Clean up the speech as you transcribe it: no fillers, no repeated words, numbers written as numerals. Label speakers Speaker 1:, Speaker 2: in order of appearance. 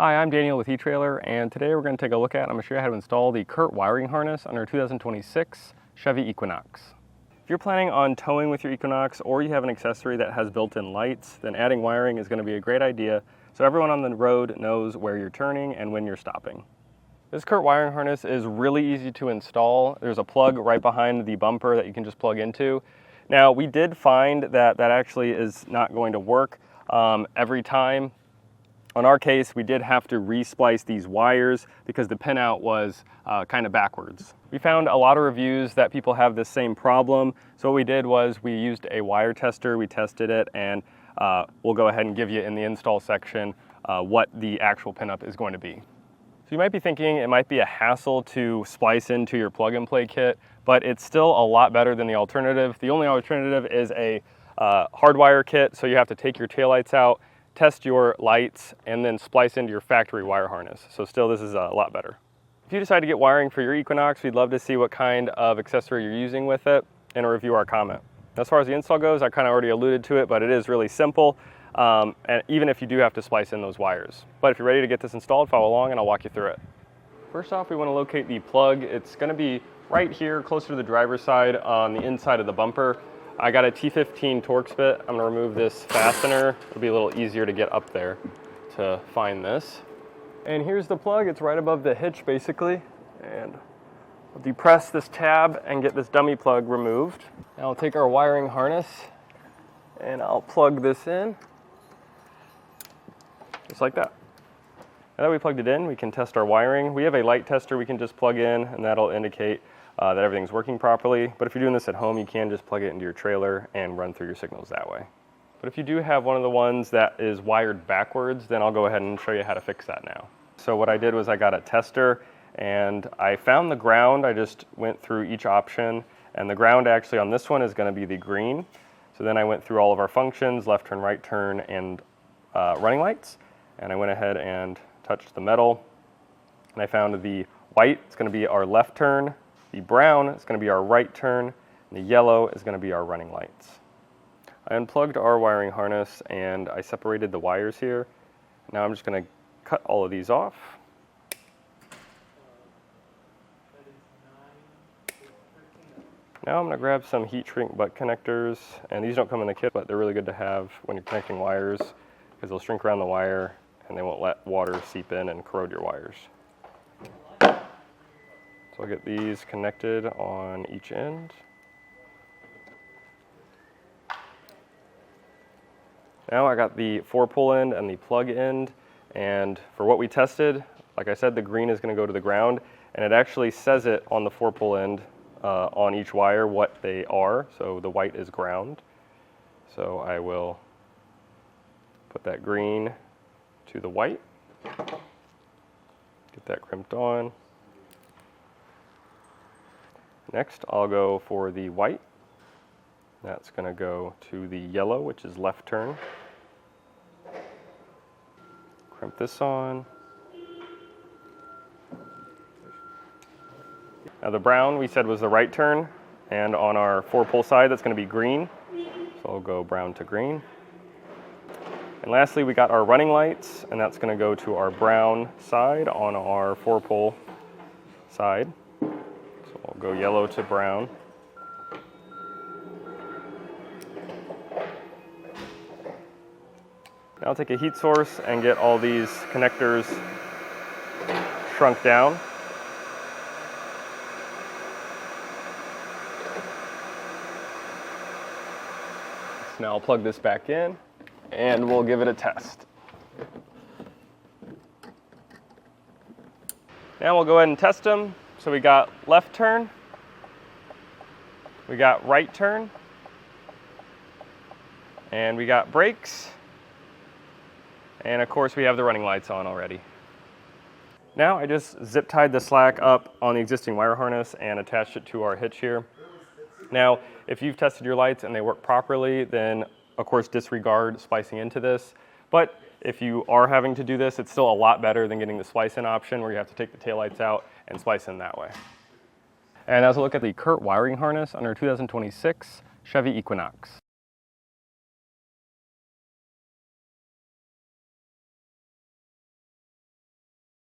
Speaker 1: Hi, I'm Daniel with eTrailer, and today we're going to take a look at, I'm going to show you how to install the CURT wiring harness on our 2026 Chevy Equinox. If you're planning on towing with your Equinox or you have an accessory that has built-in lights, then adding wiring is going to be a great idea so everyone on the road knows where you're turning and when you're stopping. This CURT wiring harness is really easy to install. There's a plug right behind the bumper that you can just plug into. Now, we did find that that actually is not going to work every time. On our case, we did have to re-splice these wires because the pinout was kind of backwards. We found a lot of reviews that people have this same problem. So what we did was we used a wire tester, we tested it, and we'll go ahead and give you in the install section what the actual pinup is going to be. So you might be thinking it might be a hassle to splice into your plug-and-play kit, but it's still a lot better than the alternative. The only alternative is a hardwire kit, so you have to take your taillights out, test your lights, and then splice into your factory wire harness. So still, this is a lot better. If you decide to get wiring for your Equinox, we'd love to see what kind of accessory you're using with it and review our comment. As far as the install goes, I kind of already alluded to it, but it is really simple, and even if you do have to splice in those wires. But if you're ready to get this installed, follow along and I'll walk you through it. First off, we want to locate the plug. It's going to be right here, closer to the driver's side on the inside of the bumper. I got a T15 Torx bit. I'm gonna remove this fastener. It'll be a little easier to get up there to find this. And here's the plug. It's right above the hitch, basically. And I'll depress this tab and get this dummy plug removed. Now I'll take our wiring harness and I'll plug this in, just like that. Now that we plugged it in, we can test our wiring. We have a light tester we can just plug in, and that'll indicate that everything's working properly. But if you're doing this at home, you can just plug it into your trailer and run through your signals that way. But if you do have one of the ones that is wired backwards, then I'll go ahead and show you how to fix that now. So what I did was I got a tester and I found the ground. I just went through each option, and the ground actually on this one is going to be the green. So then I went through all of our functions, left turn, right turn, and running lights, and I went ahead and touched the metal, and I found the white. It's going to be our left turn. The brown is going to be our right turn, and the yellow is going to be our running lights. I unplugged our wiring harness and I separated the wires here. Now I'm just going to cut all of these off. Now I'm going to grab some heat shrink butt connectors, and these don't come in the kit, but they're really good to have when you're connecting wires because they'll shrink around the wire and they won't let water seep in and corrode your wires. So I'll get these connected on each end. Now I got the 4-pole end and the plug end, and for what we tested, like I said, the green is going to go to the ground, and it actually says it on the 4-pole end on each wire what they are. So the white is ground. So I will put that green to the white, get that crimped on. Next, I'll go for the white. That's going to go to the yellow, which is left turn. Crimp this on. Now the brown we said was the right turn, and on our 4-pole side that's going to be green. So I'll go brown to green. And lastly, we got our running lights, and that's going to go to our brown side on our 4-pole side. We'll go yellow to brown. Now I'll take a heat source and get all these connectors shrunk down. So now I'll plug this back in and we'll give it a test. Now we'll go ahead and test them. So we got left turn, we got right turn, and we got brakes, and of course we have the running lights on already. Now I just zip tied the slack up on the existing wire harness and attached it to our hitch here. Now if you've tested your lights and they work properly, then of course disregard splicing into this. But if you are having to do this, it's still a lot better than getting the splice in option where you have to take the taillights out and splice in that way. And as a look at the CURT wiring harness on our 2026 Chevy Equinox.